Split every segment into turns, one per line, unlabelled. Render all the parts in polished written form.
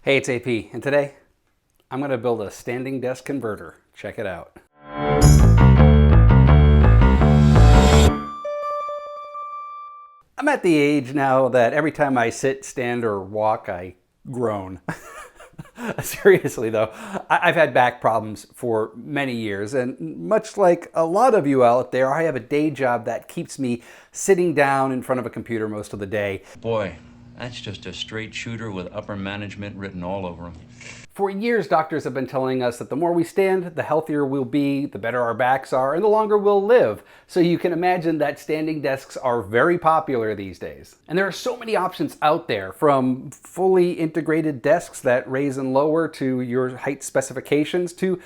Hey, it's AP, and today I'm going to build a standing desk converter. Check it out. I'm at the age now that every time I sit, stand, or walk, I groan. Seriously though, I've had back problems for many years, and much like a lot of you out there, I have a day job that keeps me sitting down in front of a computer most of the day.
Boy, that's just a straight shooter with upper management written all over him.
For years, doctors have been telling us that the more we stand, the healthier we'll be, the better our backs are, and the longer we'll live. So you can imagine that standing desks are very popular these days. And there are so many options out there, from fully integrated desks that raise and lower to your height specifications, to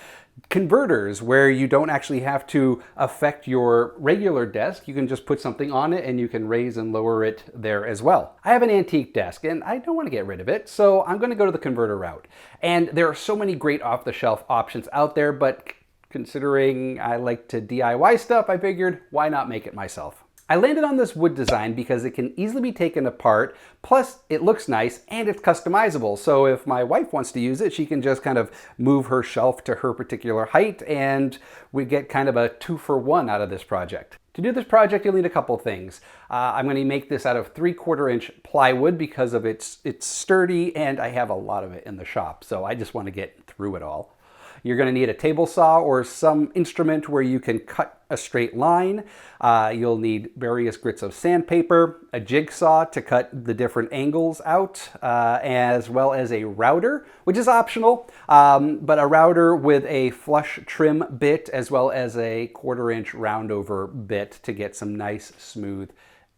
converters where you don't actually have to affect your regular desk. You can just put something on it and you can raise and lower it there as well. I have an antique desk and I don't want to get rid of it, so I'm going to go to the converter route. And there are so many great off-the-shelf options out there, but considering I like to DIY stuff, I figured, why not make it myself? I landed on this wood design because it can easily be taken apart, plus it looks nice and it's customizable. So if my wife wants to use it, she can just kind of move her shelf to her particular height and we get kind of a 2-for-1 out of this project. To do this project, you'll need a couple things. I'm going to make this out of 3/4 inch plywood because of it's sturdy and I have a lot of it in the shop. So I just want to get through it all. You're going to need a table saw or some instrument where you can cut a straight line. You'll need various grits of sandpaper, a jigsaw to cut the different angles out, as well as a router, which is optional, but a router with a flush trim bit as well as a 1/4 inch round over bit to get some nice smooth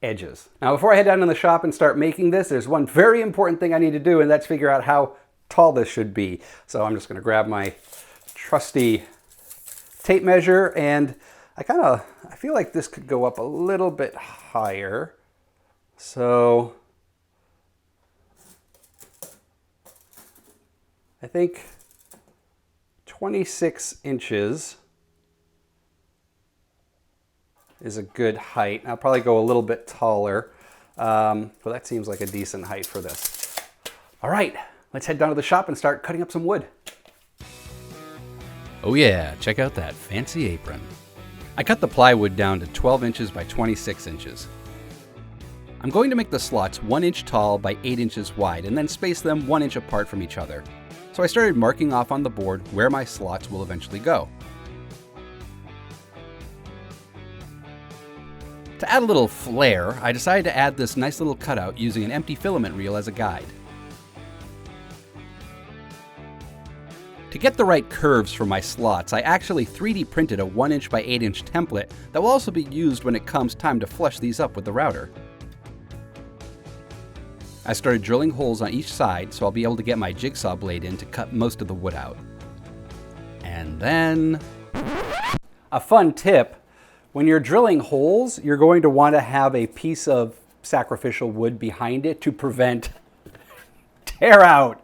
edges. Now, before I head down in the shop and start making this, there's one very important thing I need to do, and that's figure out how tall this should be. So I'm just going to grab my trusty tape measure, and I feel like this could go up a little bit higher. So I think 26 inches is a good height. I'll probably go a little bit taller, but that seems like a decent height for this. All right, let's head down to the shop and start cutting up some wood. Oh yeah, check out that fancy apron. I cut the plywood down to 12 inches by 26 inches. I'm going to make the slots 1 inch tall by 8 inches wide and then space them 1 inch apart from each other. So I started marking off on the board where my slots will eventually go. To add a little flair, I decided to add this nice little cutout using an empty filament reel as a guide. To get the right curves for my slots, I actually 3D printed a 1 inch by 8 inch template that will also be used when it comes time to flush these up with the router. I started drilling holes on each side so I'll be able to get my jigsaw blade in to cut most of the wood out. And then... a fun tip, when you're drilling holes, you're going to want to have a piece of sacrificial wood behind it to prevent tear out.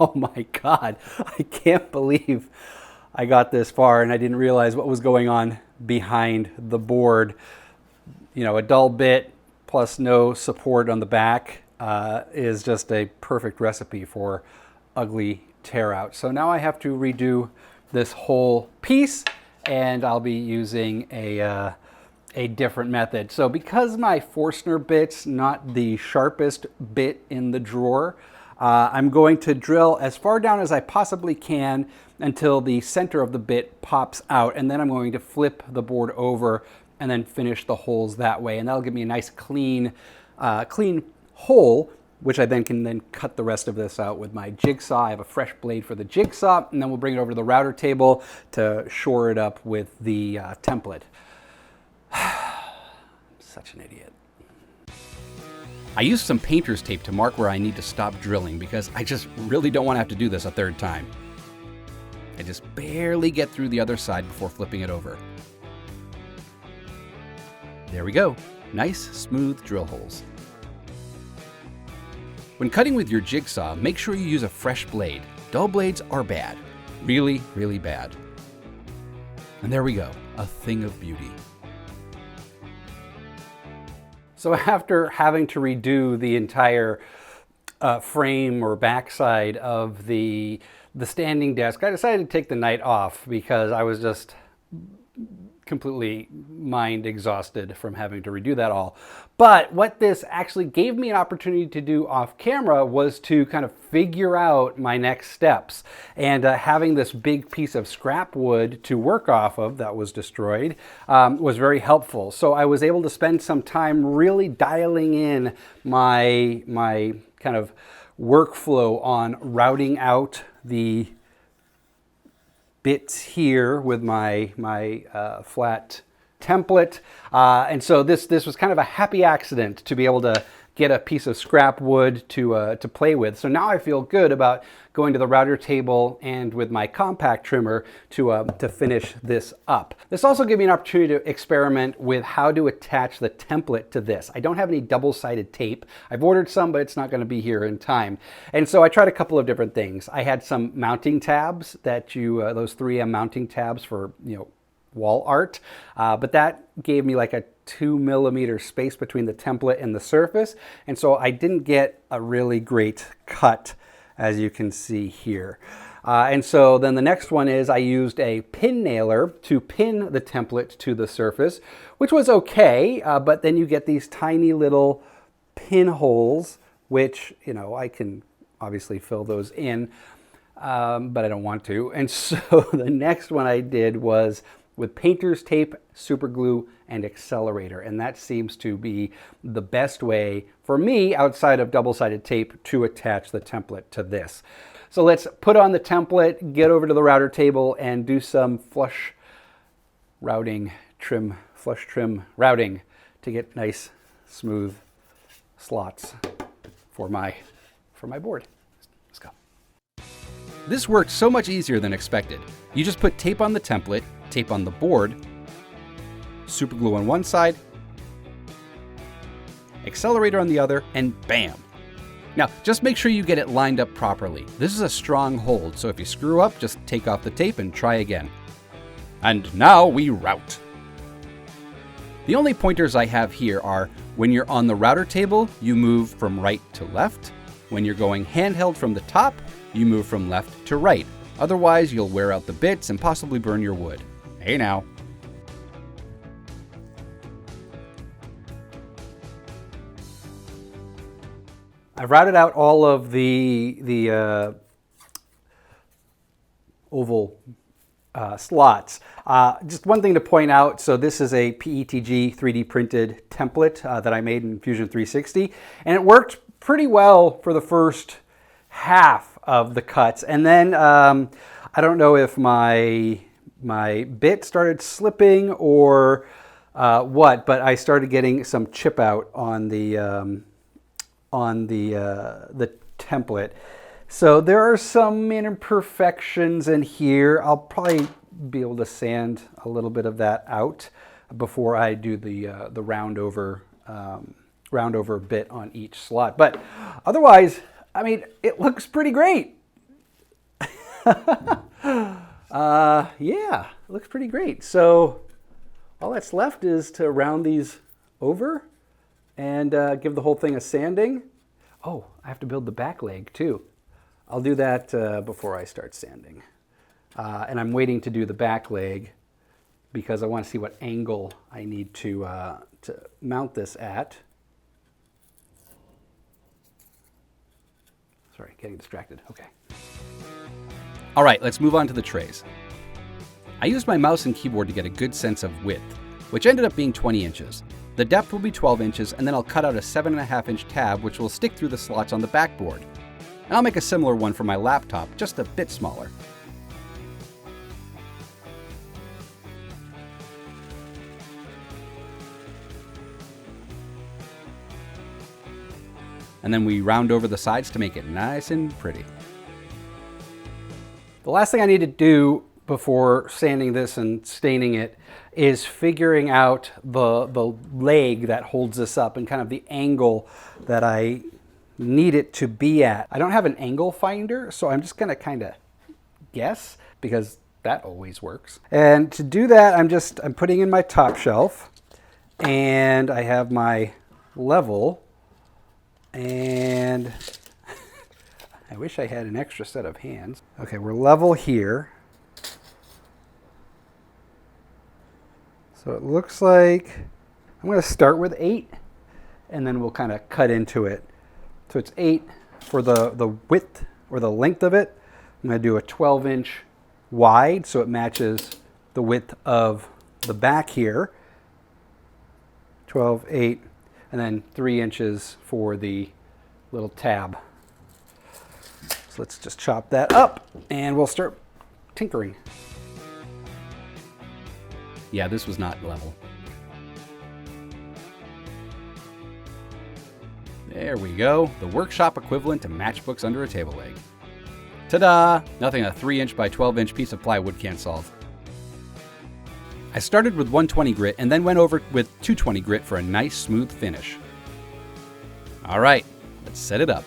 Oh my God, I can't believe I got this far and I didn't realize what was going on behind the board. You know, a dull bit plus no support on the back is just a perfect recipe for ugly tear out. So now I have to redo this whole piece and I'll be using a different method. So because my Forstner bit's not the sharpest bit in the drawer, I'm going to drill as far down as I possibly can until the center of the bit pops out, and then I'm going to flip the board over and then finish the holes that way, and that'll give me a nice clean hole, which I then can cut the rest of this out with my jigsaw. I have a fresh blade for the jigsaw, and then we'll bring it over to the router table to shore it up with the template. Such an idiot. I used some painter's tape to mark where I need to stop drilling because I just really don't want to have to do this a third time. I just barely get through the other side before flipping it over. There we go. Nice, smooth drill holes. When cutting with your jigsaw, make sure you use a fresh blade. Dull blades are bad. Really, really bad. And there we go. A thing of beauty. So after having to redo the entire frame or backside of the standing desk, I decided to take the night off because I was just completely mind exhausted from having to redo that all. But what this actually gave me an opportunity to do off camera was to kind of figure out my next steps. And having this big piece of scrap wood to work off of that was destroyed was very helpful. So I was able to spend some time really dialing in my kind of workflow on routing out the bits here with my flat template. And so this was kind of a happy accident to be able to get a piece of scrap wood to play with. So now I feel good about going to the router table and with my compact trimmer to finish this up. This also gave me an opportunity to experiment with how to attach the template to this. I don't have any double-sided tape. I've ordered some, but it's not going to be here in time. And so I tried a couple of different things. I had some mounting tabs that those 3M mounting tabs for, wall art, but that gave me like a 2 millimeter space between the template and the surface, and so I didn't get a really great cut, as you can see here. And so then the next one is I used a pin nailer to pin the template to the surface, which was okay, but then you get these tiny little pinholes, which, I can obviously fill those in, but I don't want to. And so the next one I did was with painter's tape, super glue, and accelerator. And that seems to be the best way for me, outside of double-sided tape, to attach the template to this. So let's put on the template, get over to the router table, and do some flush trim routing to get nice, smooth slots for my board. Let's go. This worked so much easier than expected. You just put tape on the template, tape on the board, super glue on one side, accelerator on the other, and bam. Now, just make sure you get it lined up properly. This is a strong hold, so if you screw up, just take off the tape and try again. And now we route. The only pointers I have here are when you're on the router table, you move from right to left. When you're going handheld from the top, you move from left to right. Otherwise, you'll wear out the bits and possibly burn your wood. Hey now. I've routed out all of the oval slots. Just one thing to point out, so this is a PETG 3D printed template that I made in Fusion 360, and it worked pretty well for the first half of the cuts. And then I don't know if my bit started slipping or what, but I started getting some chip out on the template. So there are some imperfections in here. I'll probably be able to sand a little bit of that out before I do the round over bit on each slot. But otherwise, I mean, it looks pretty great. Yeah, it looks pretty great. So all that's left is to round these over and give the whole thing a sanding. Oh, I have to build the back leg too. I'll do that before I start sanding. And I'm waiting to do the back leg because I want to see what angle I need to mount this at. Sorry, getting distracted. Okay. All right, let's move on to the trays. I used my mouse and keyboard to get a good sense of width, which ended up being 20 inches. The depth will be 12 inches, and then I'll cut out a 7.5-inch tab which will stick through the slots on the backboard. And I'll make a similar one for my laptop, just a bit smaller. And then we round over the sides to make it nice and pretty. The last thing I need to do before sanding this and staining it is figuring out the leg that holds this up and kind of the angle that I need it to be at. I don't have an angle finder, so I'm just gonna kind of guess because that always works. And to do that, I'm putting in my top shelf and I have my level, and I wish I had an extra set of hands. Okay, we're level here. So it looks like I'm going to start with 8, and then we'll kind of cut into it. So it's 8 for the width or the length of it. I'm going to do a 12-inch wide so it matches the width of the back here. 12, 8, and then 3 inches for the little tab. So let's just chop that up and we'll start tinkering. Yeah, this was not level. There we go. The workshop equivalent to matchbooks under a table leg. Ta-da! Nothing a 3-inch by 12-inch piece of plywood can't solve. I started with 120 grit and then went over with 220 grit for a nice smooth finish. All right, let's set it up.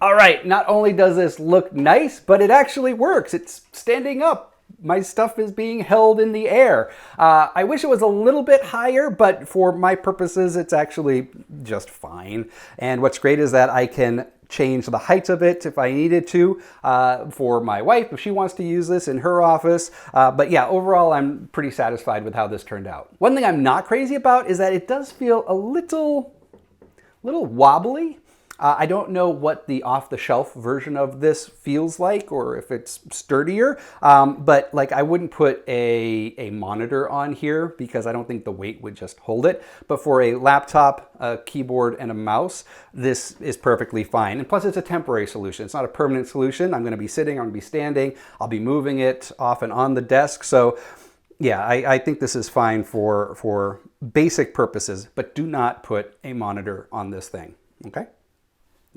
All right, not only does this look nice, but it actually works. It's standing up. My stuff is being held in the air. I wish it was a little bit higher, but for my purposes, it's actually just fine. And what's great is that I can change the height of it if I needed to for my wife, if she wants to use this in her office. But yeah, overall, I'm pretty satisfied with how this turned out. One thing I'm not crazy about is that it does feel a little wobbly. I don't know what the off-the-shelf version of this feels like or if it's sturdier, but like I wouldn't put a monitor on here because I don't think the weight would just hold it. But for a laptop, a keyboard, and a mouse, this is perfectly fine. And plus it's a temporary solution. It's not a permanent solution. I'm gonna be sitting, I'm gonna be standing, I'll be moving it off and on the desk. So yeah, I think this is fine for basic purposes, but do not put a monitor on this thing, okay?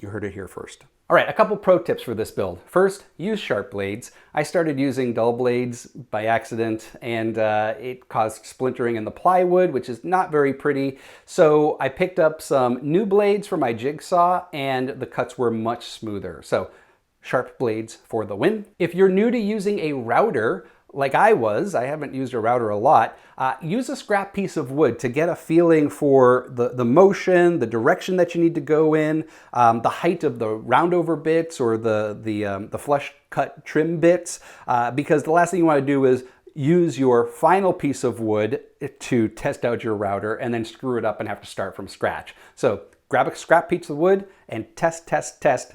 You heard it here first. All right, a couple pro tips for this build. First, use sharp blades. I started using dull blades by accident and it caused splintering in the plywood, which is not very pretty. So I picked up some new blades for my jigsaw and the cuts were much smoother. So sharp blades for the win. If you're new to using a router, like I haven't used a router a lot, use a scrap piece of wood to get a feeling for the motion, the direction that you need to go in, the height of the roundover bits or the flush cut trim bits, because the last thing you want to do is use your final piece of wood to test out your router and then screw it up and have to start from scratch. So grab a scrap piece of wood and test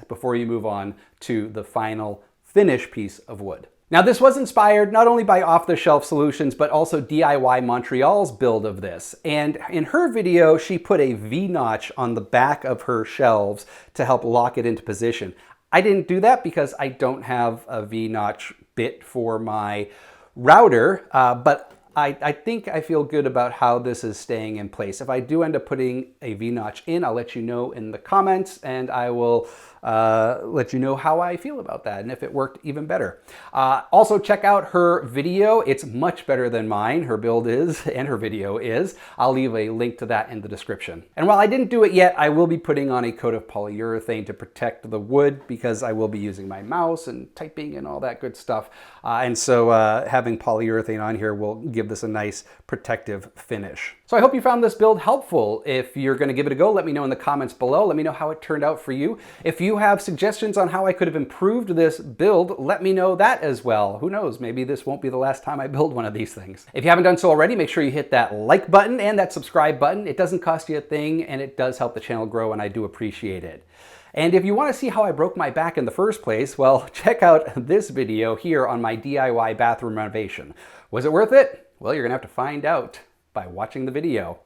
before you move on to the final finished piece of wood. Now this was inspired not only by off-the-shelf solutions, but also DIY Montreal's build of this. And in her video, she put a V-notch on the back of her shelves to help lock it into position. I didn't do that because I don't have a V-notch bit for my router, but I think I feel good about how this is staying in place. If I do end up putting a V-notch in, I'll let you know in the comments and I will let you know how I feel about that and if it worked even better. Also check out her video. It's much better than mine. Her build is and her video is. I'll leave a link to that in the description. And while I didn't do it yet, I will be putting on a coat of polyurethane to protect the wood because I will be using my mouse and typing and all that good stuff. And so having polyurethane on here will give this a nice protective finish. So I hope you found this build helpful. If you're going to give it a go, let me know in the comments below. Let me know how it turned out for you. If you have suggestions on how I could have improved this build, let me know that as well. Who knows, maybe this won't be the last time I build one of these things. If you haven't done so already, make sure you hit that like button and that subscribe button. It doesn't cost you a thing and it does help the channel grow and I do appreciate it. And if you want to see how I broke my back in the first place, well, check out this video here on my DIY bathroom renovation. Was it worth it? Well, you're gonna have to find out by watching the video.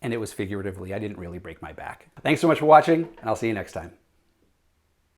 And it was figuratively, I didn't really break my back. Thanks so much for watching, and I'll see you next time.